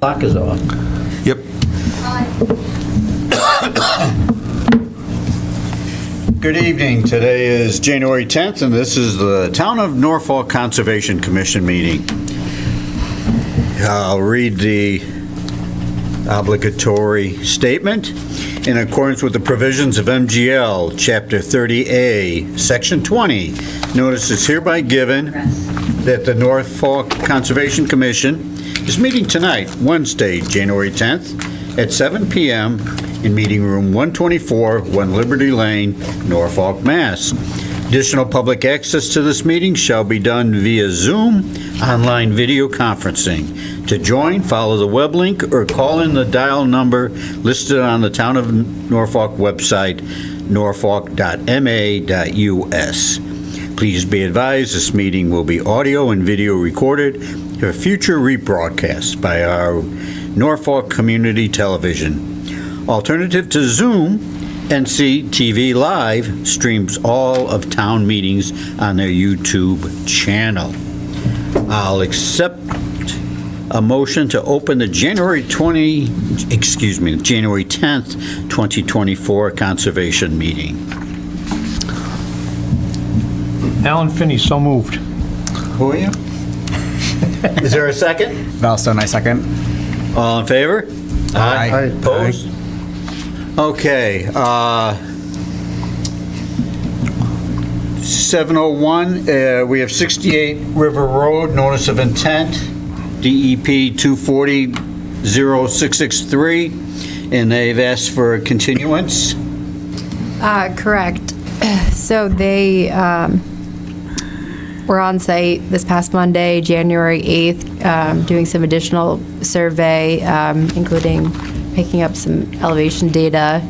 Clock is off. Yep. Good evening. Today is January 10th, and this is the Town of Norfolk Conservation Commission meeting. I'll read the obligatory statement. In accordance with the provisions of MGL, Chapter 30A, Section 20, notice is hereby given that the Norfolk Conservation Commission is meeting tonight, Wednesday, January 10th, at 7 p.m. in Meeting Room 124, 1 Liberty Lane, Norfolk, Mass. Additional public access to this meeting shall be done via Zoom, online video conferencing. To join, follow the web link or call in the dial number listed on the Town of Norfolk website, norfolk.ma.us. Please be advised this meeting will be audio and video recorded for future rebroadcast by our Norfolk Community Television. Alternative to Zoom, NCTV Live streams all of town meetings on their YouTube channel. I'll accept a motion to open the January 10th, 2024 Conservation meeting. Alan Finney, so moved. Who are you? Is there a second? Valstone, I second. All in favor? Aye. Opposed? Okay, 701, we have 68 River Road, notice of intent, DEP 240-0663, and they've asked for a continuance. Correct. So they were on site this past Monday, January 8th, doing some additional survey, including picking up some elevation data.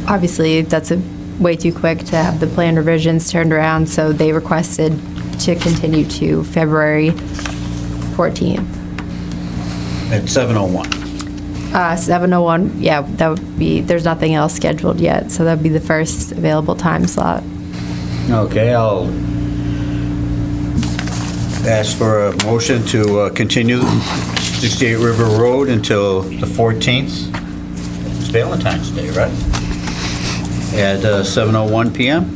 Obviously, that's way too quick to have the plan revisions turned around, so they requested to continue to February 14th. At 701. 7:01, yeah, that would be, there's nothing else scheduled yet, so that would be the first available time slot. Okay, I'll ask for a motion to continue 68 River Road until the 14th. It's Valentine's Day, right? At 7:01 p.m.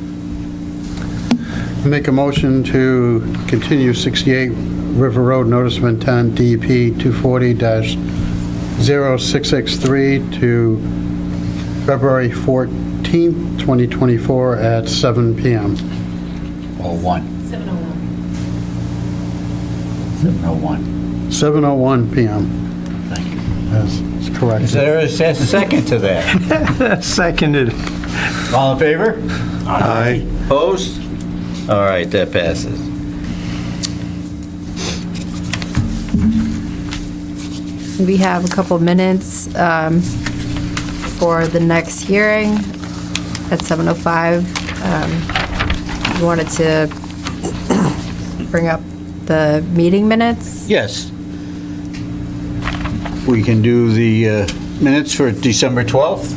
Make a motion to continue 68 River Road, notice of intent, DEP 240-0663 to February 14th, 2024 at 7 p.m. Or 1. 7:01. 7:01 p.m. Thank you. That's correct. Is there a second to that? Seconded. All in favor? Aye. Opposed? All right, that passes. We have a couple minutes for the next hearing at 7:05. You wanted to bring up the meeting minutes? Yes. We can do the minutes for December 12th.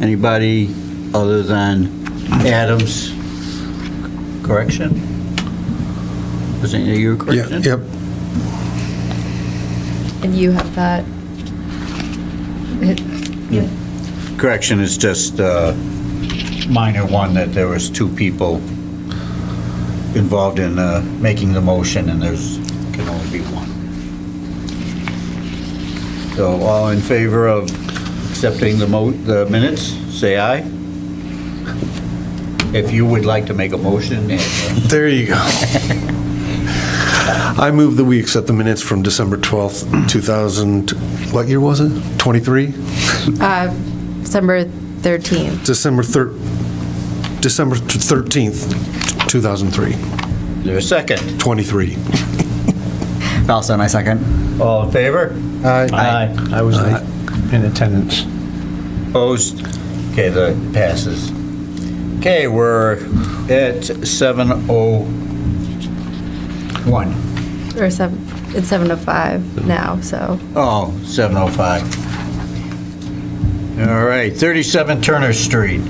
Anybody other than Adams' correction? Was it your correction? Yep. And you have that? Correction is just a minor one, that there was 2 people involved in making the motion, and can only be 1. So all in favor of accepting the minutes, say aye. If you would like to make a motion. There you go. I move that we accept the minutes from December 12th, 2000, what year was it? 23? December 13th. December 13th, 2003. Is there a second? 23. Valstone, I second. All in favor? Aye. I was in attendance. Opposed? Okay, that passes. Okay, we're at 7:01. Or it's 7:05 now, so. Oh, 7:05. All right, 37 Turner Street.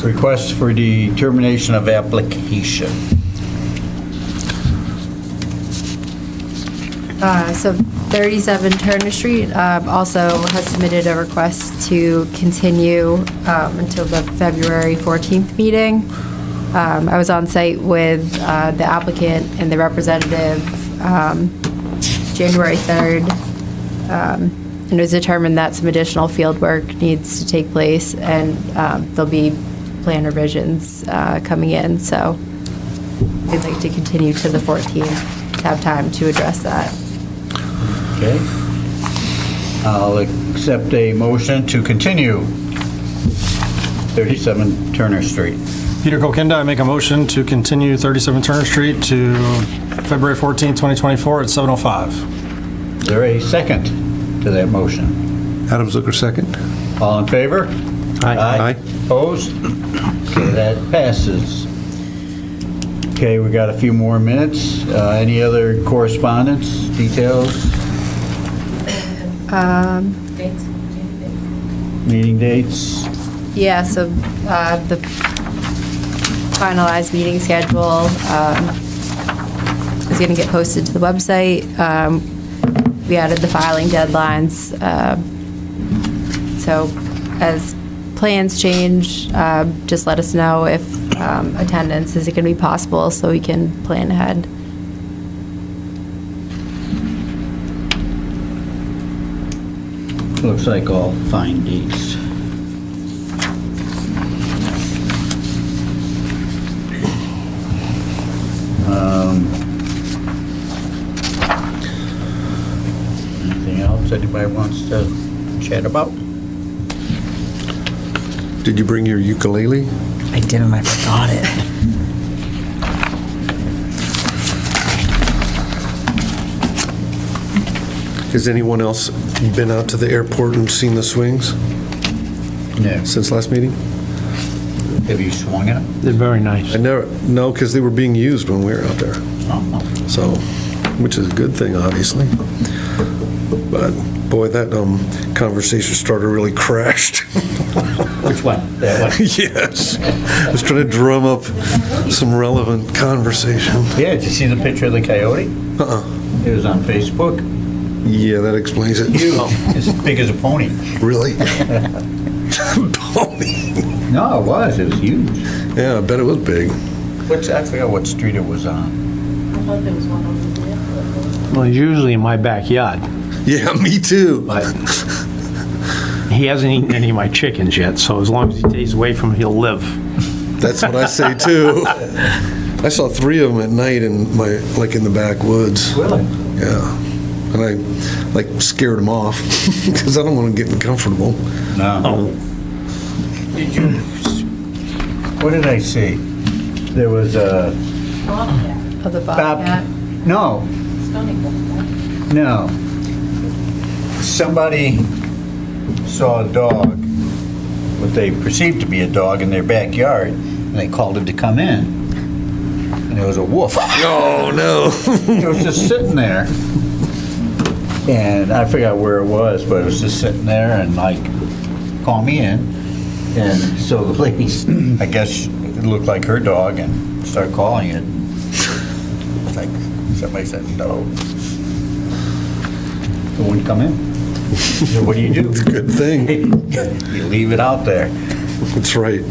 Request for determination of application. So 37 Turner Street also has submitted a request to continue until the February 14th meeting. I was on site with the applicant and the representative January 3rd, and it was determined that some additional field work needs to take place, and there'll be plan revisions coming in, so we'd like to continue to the 14th to have time to address that. Okay. I'll accept a motion to continue 37 Turner Street. Peter Kokinda, I make a motion to continue 37 Turner Street to February 14, 2024 at 7:05. Is there a second to that motion? Adam Zucker, second. All in favor? Aye. Opposed? Okay, that passes. Okay, we got a few more minutes. Any other correspondence, details? Meeting dates? Yeah, so the finalized meeting schedule is going to get posted to the website. We added the filing deadlines. So as plans change, just let us know if attendance is going to be possible so we can plan ahead. Looks like all fine dates. Anything else anybody wants to chat about? Did you bring your ukulele? I didn't, I forgot it. Has anyone else been out to the airport and seen the swings No. since last meeting? Have you swung it? They're very nice. No, because they were being used when we were out there. Oh, So, which is a good thing, obviously. But boy, that conversation starter really crashed. which one? That one? Yes. I was trying to drum up some relevant conversation. Yeah, did you see the picture of the coyote? It was on Facebook. Yeah, that explains it. Huge. It's as big as a pony. Really? Pony. No, it was. It was huge. Yeah, I bet it was big. I forgot what street it was on. Well, he's usually in my backyard, Yeah, me too. but he hasn't eaten any of my chickens yet, so as long as he stays away from him, he'll live. That's what I say too. I saw 3 of them at night in in the backwoods. Really? Yeah. And I scared them off because I don't want them getting comfortable. No. Did you, what did I see? There was a, Of the Bob, Bobcat. no. No. Somebody saw a dog, what they perceived to be a dog in their backyard, and they called it to come in. And it was a wolf. Oh, no. It was just sitting there. And I forgot where it was, but it was just sitting there and call me in. And so the ladies, I guess it looked like her dog and started calling it. It's like, somebody said no. It wouldn't come in. So what do you do? Good thing. You leave it out there. That's right.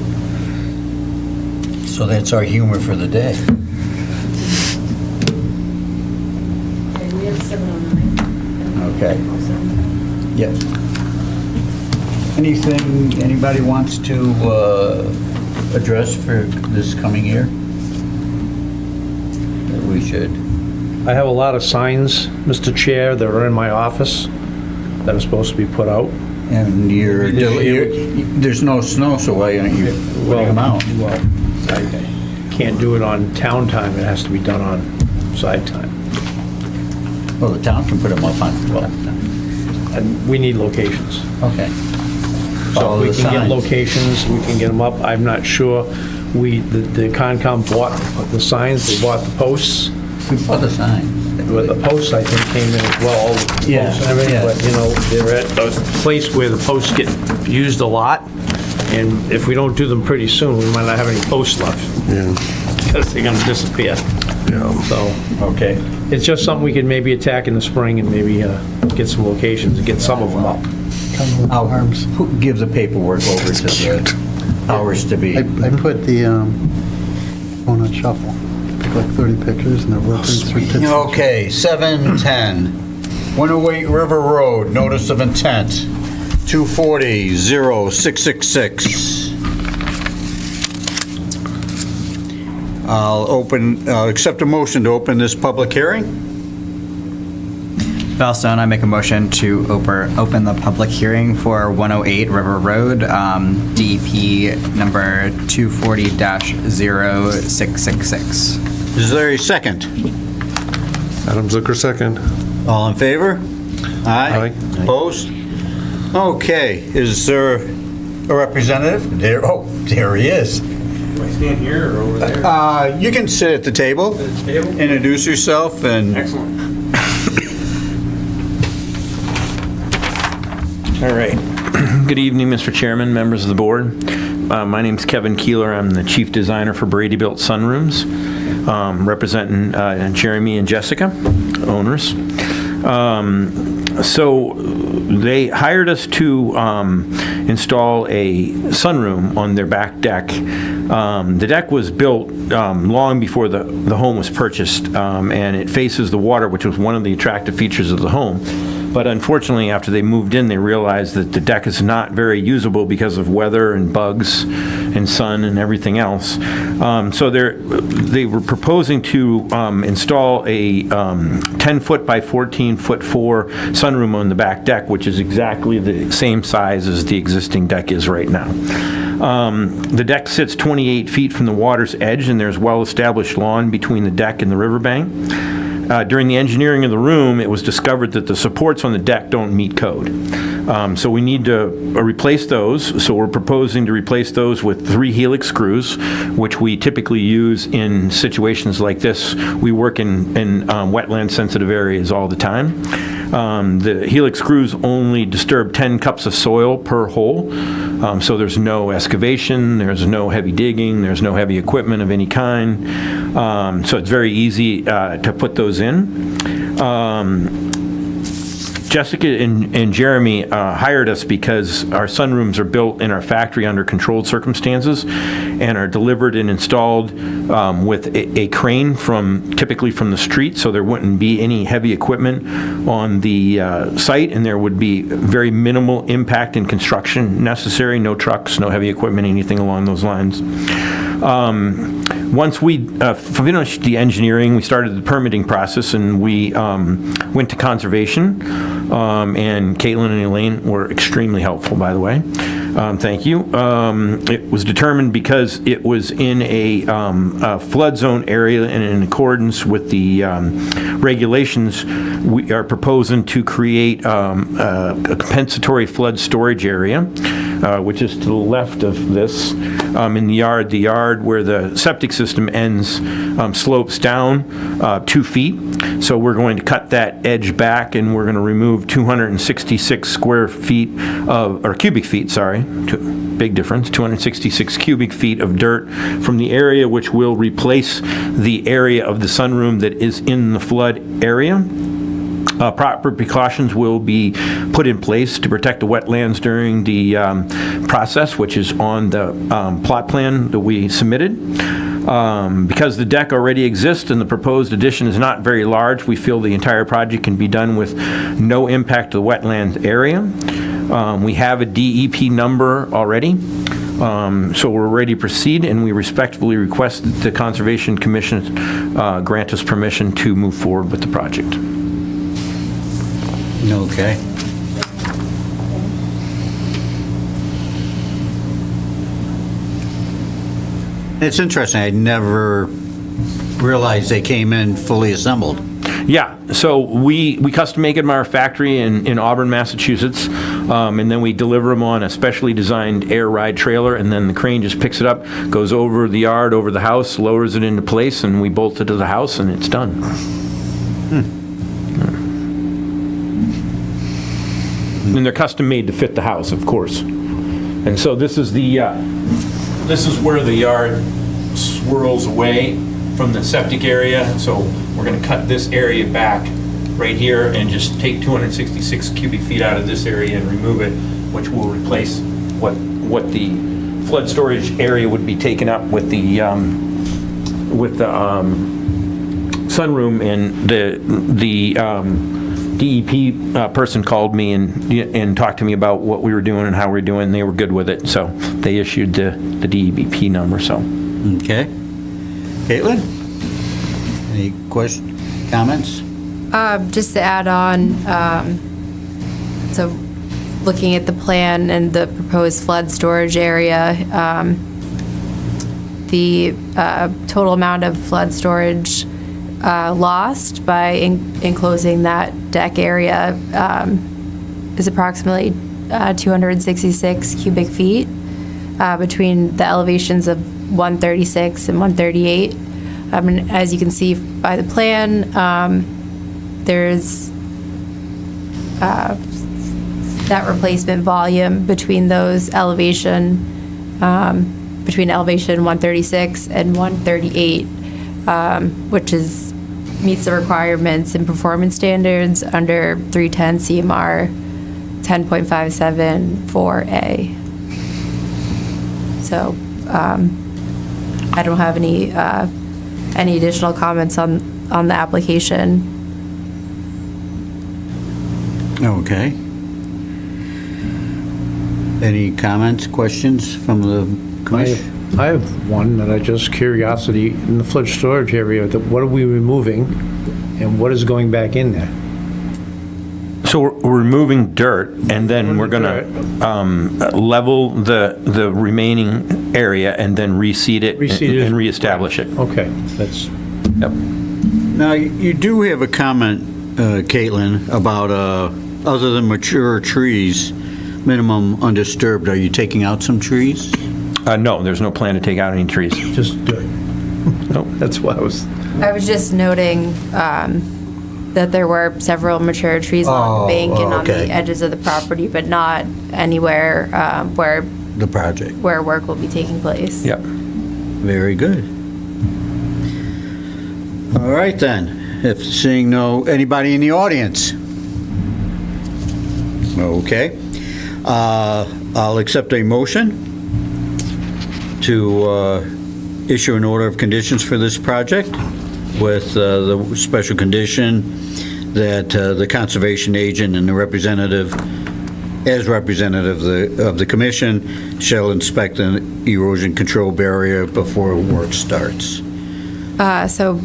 So that's our humor for the day. We have 709. Okay. Yes. Anything anybody wants to address for this coming year? That we should? I have a lot of signs, Mr. Chair, that are in my office that are supposed to be put out. And there's no snow, so why aren't you putting them out? Well, I can't do it on town time, it has to be done on side time. Well, the town can put them up on, And we need locations. okay. So Follow if we the can get signs. locations, we can get them up. I'm not sure. The Concom bought the signs, they bought the posts. We put the signs. Well, the posts, I think, came in as well, all the posts and Yeah, everything, yeah. but, they're at a place where the posts get used a lot, and if we don't do them pretty soon, we might not have any posts left, Yeah. because they're gonna disappear. Yeah. So Okay. it's just something we could maybe attack in the spring and maybe get some locations and get some of them up. Who give the paperwork over to the powers to be? I put the phone on shuffle. Took like 30 pictures and they're working through tips. Okay, 710, 108 River Road, notice of intent, 240-0666. I'll accept a motion to open this public hearing. Valstone, I make a motion to open the public hearing for 108 River Road, DEP number 240-0666. Is there a second? Adam Zucker, second. All in favor? Aye. Opposed? Okay, is there a representative? There he is. Do I stand here or over there? You can sit at the table. Introduce yourself and... Excellent. All right. Good evening, Mr. Chairman, members of the board. My name's Kevin Keeler. I'm the chief designer for Brady Built Sunrooms, representing Jeremy and Jessica, owners. So they hired us to install a sunroom on their back deck. The deck was built long before the home was purchased, and it faces the water, which was one of the attractive features of the home. But unfortunately, after they moved in, they realized that the deck is not very usable because of weather and bugs and sun and everything else. So they were proposing to install a 10-foot by 14-foot 4 sunroom on the back deck, which is exactly the same size as the existing deck is right now. The deck sits 28 feet from the water's edge, and there's well-established lawn between the deck and the riverbank. During the engineering of the room, it was discovered that the supports on the deck don't meet code. So we need to replace those. So we're proposing to replace those with 3 helix screws, which we typically use in situations like this. We work in wetland-sensitive areas all the time. The helix screws only disturb 10 cups of soil per hole. So there's no excavation, there's no heavy digging, there's no heavy equipment of any kind. So it's very easy to put those in. Jessica and Jeremy hired us because our sunrooms are built in our factory under controlled circumstances and are delivered and installed with a crane typically from the street, so there wouldn't be any heavy equipment on the site, and there would be very minimal impact in construction necessary, no trucks, no heavy equipment, anything along those lines. Once we finished the engineering, we started the permitting process, and we went to conservation, and Caitlin and Elaine were extremely helpful, by the way. Thank you. It was determined because it was in a flood zone area, and in accordance with the regulations, we are proposing to create a compensatory flood storage area, which is to the left of this, in the yard. The yard where the septic system ends slopes down 2 feet. So we're going to cut that edge back, and we're going to remove 266 square feet or cubic feet, sorry, big difference, 266 cubic feet of dirt from the area, which will replace the area of the sunroom that is in the flood area. Proper precautions will be put in place to protect the wetlands during the process, which is on the plot plan that we submitted. Because the deck already exists and the proposed addition is not very large, we feel the entire project can be done with no impact to the wetlands area. We have a DEP number already. So we're ready to proceed, and we respectfully request that the Conservation Commission grant us permission to move forward with the project. Okay. It's interesting, I never realized they came in fully assembled. Yeah, so we custom make them in our factory in Auburn, Massachusetts, and then we deliver them on a specially designed air ride trailer, and then the crane just picks it up, goes over the yard, over the house, lowers it into place, and we bolt it to the house, and it's done. And they're custom made to fit the house, of course. And so this is where the yard swirls away from the septic area, so we're gonna cut this area back right here and just take 266 cubic feet out of this area and remove it, which will replace what the flood storage area would be taken up with the sunroom. And the DEP person called me and talked to me about what we were doing and how we were doing. They were good with it, so they issued the DEP number, so. Okay. Caitlin? Any questions, comments? Just to add on, so looking at the plan and the proposed flood storage area, the total amount of flood storage lost by enclosing that deck area is approximately 266 cubic feet between the elevations of 136 and 138. And as you can see by the plan, there's that replacement volume between those between elevation 136 and 138, which meets the requirements and performance standards under 310 CMR 10.57 4A. So I don't have any additional comments on the application. Okay. Any comments, questions from the commission? I have one that I just curiosity, in the flood storage area, what are we removing and what is going back in there? So we're removing dirt, and then we're gonna level the remaining area and then reseed it and reestablish it. Okay, that's, Yep. Now, you do have a comment, Caitlin, about other than mature trees, minimum undisturbed, are you taking out some trees? No, there's no plan to take out any trees. just dirt. Nope. That's what I was, I was just noting that there were several mature trees along the bank and on okay. the edges of the property, but not anywhere where The project. work will be taking place. Yep. Very good. All right then, if seeing anybody in the audience? Okay. I'll accept a motion to issue an order of conditions for this project with the special condition that the conservation agent and the representative, as representative of the commission, shall inspect an erosion control barrier before work starts. So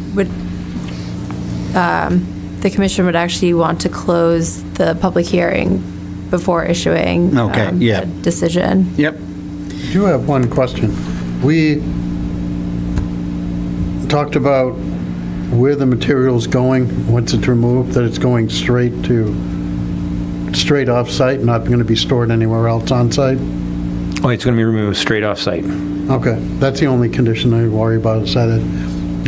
the commission would actually want to close the public hearing before issuing Okay, yeah. a decision. Yep. I do have one question. We talked about where the material's going once it's removed, that it's going straight off-site, not going to be stored anywhere else on-site? Oh, it's gonna be removed straight off site. Okay, that's the only condition I worry about, is that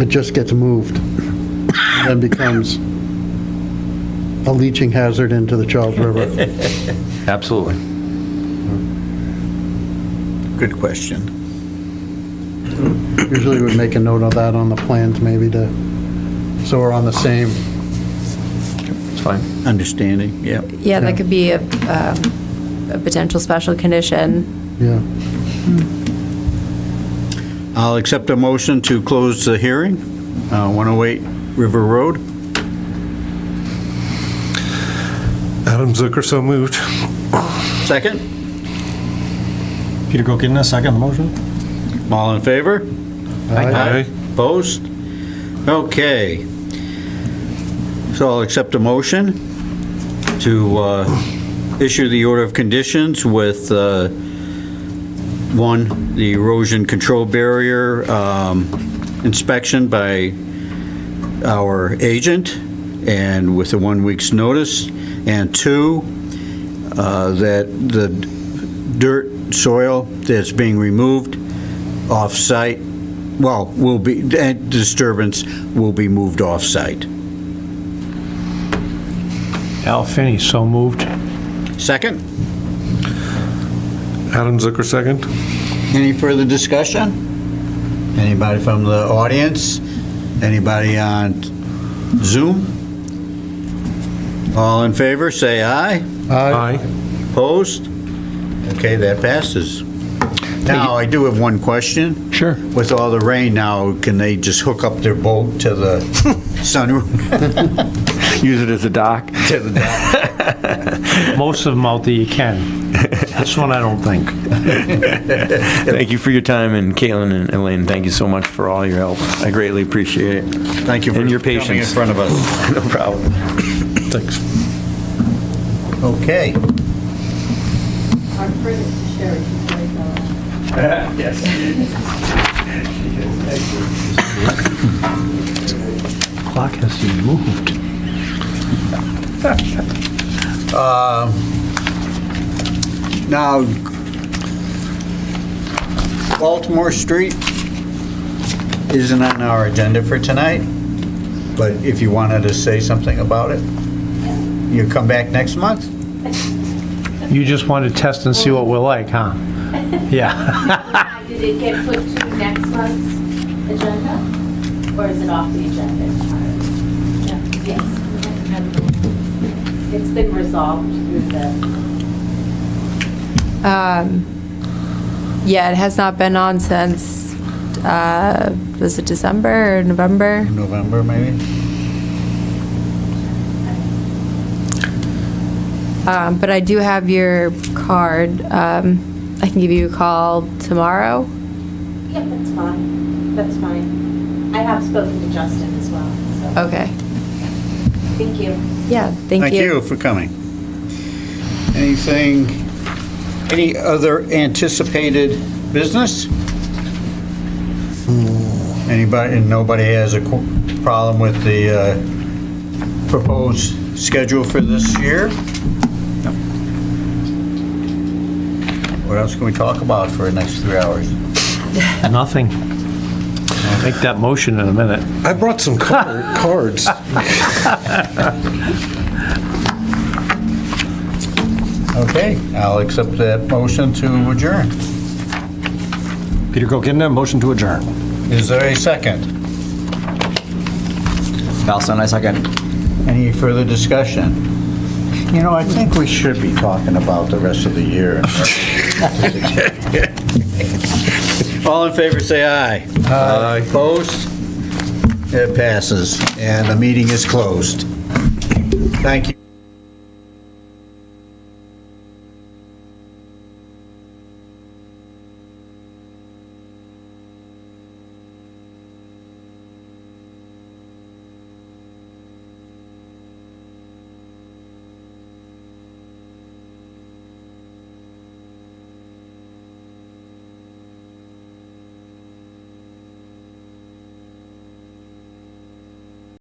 it just gets moved and then becomes a leaching hazard into the Charles River. Absolutely. Good question. Usually we'd make a note of that on the plans, maybe so we're on the same. It's fine. Understanding, yep. Yeah, that could be a potential special condition. Yeah. I'll accept a motion to close the hearing, 108 River Road. Adam Zucker, so moved. Second. Peter Kokina, second motion. All in favor? Aye. Opposed? Okay. So I'll accept a motion to issue the order of conditions with, one, the erosion control barrier inspection by our agent and with a 1 week's notice, and two, that the dirt soil that's being removed off-site, disturbance will be moved off-site. Al Finney, so moved. Second? Adam Zucker, second. Any further discussion? Anybody from the audience? Anybody on Zoom? All in favor, say aye. Aye. Opposed? Okay, that passes. Now, I do have one question. Sure. With all the rain now, can they just hook up their boat to the sunroof? Use it as a dock. To the dock? Most of them out there you can. This one I don't think. Thank you for your time, and Caitlin and Elaine, thank you so much for all your help. I greatly appreciate it. Thank you for And your coming in patience. front of us. No problem. Thanks. Okay. Our friend Sherry, she's very well. Clock has to be moved. Now, Baltimore Street isn't on our agenda for tonight, but if you wanted to say something about it, you come back next month? You just want to test and see what we're like, huh? Yeah. Did it get put to next month's agenda? Or is it off the agenda? Yes. It's been resolved through the, Yeah, it has not been on since, was it December or November? November, maybe? But I do have your card. I can give you a call tomorrow. yeah, that's fine. That's fine. I have spoken to Justin as well, so. Okay. Thank you. Yeah, thank you. Thank you for coming. Any other anticipated business? Anybody, and nobody has a problem with the proposed schedule for this year? No. What else can we talk about for the next 3 hours? Nothing. I'll make that motion in a minute. I brought some cards. Okay, I'll accept that motion to adjourn. Peter Kokina, motion to adjourn. Is there a second? Falson, I second. Any further discussion? You know, I think we should be talking about the rest of the year. All in favor, say aye. Aye. Opposed? It passes, and the meeting is closed. Thank you.